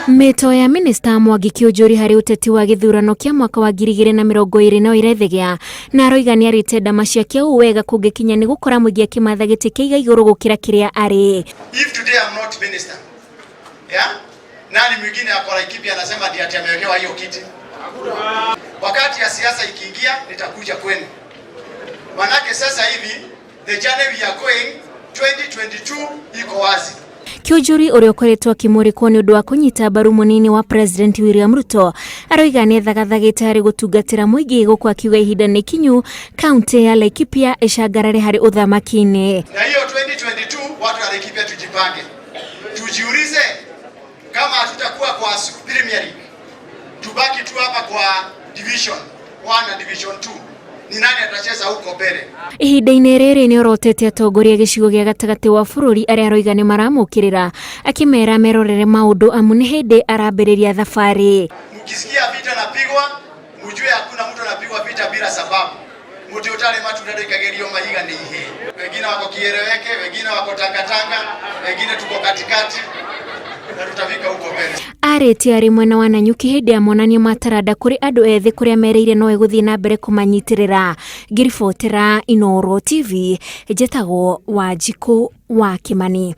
Mito ya Minista Mwangi Kiunjuri hari uteti wa githurano kia mwaka wa 2020 irethegea na aroiga ni arite ndama ciake wega kungikinya ni gukora muingi akimatha giti kiiga iguru gukira kiria ari. If today I'm not minister, yeah? Nani mwingine akora ikipi anasema ndiye atamewekewa hiyo kiti? Wakati ya siasa ikiingia nitakuja kwenu. Manake sasa hivi the journey we are going 2022 iko wazi. Kiunjuri uria ukoretwo akimurikwo ni undu wa kunyita mbaru munini wa President William Ruto aroiga ni thagathagite hari gutungatira muingi guku akiuga ihinda ni kinyu kaunti ya Laikipia icangarare hari uthamaki-ini. Na hiyo 2022 watu wa Laikipia tujipange. Tujiulize kama hatutakuwa kwa Premier League. Tubaki tu hapa kwa Division 1 na Division 2. Ni nani atacheza huko mbele? Ihinda-ini riri ni orotete atongoria gicigo gia gatagati wa bururi aria aroiga ni maramukirira akimera merorere maundu amu ni hindi arambiriria thabari. Mkisikia vita napigwa mjue hakuna mtu anapigwa vita bila sababu. Mtu utale matu ndio ikagerio mahiga ni ihe. Wengine wako Kiereweke, wengine wako Tangatanga, wengine tuko katikati. Na tutafika huko mbele. Arete ari mwena wa Nanyuki hindi ya monanio mataranda kuri andu ethi kuria mereire no eguthii na mbere kumanyitirira. Ngiribotera Inoro TV, njetago Wanjiku wa Kimani.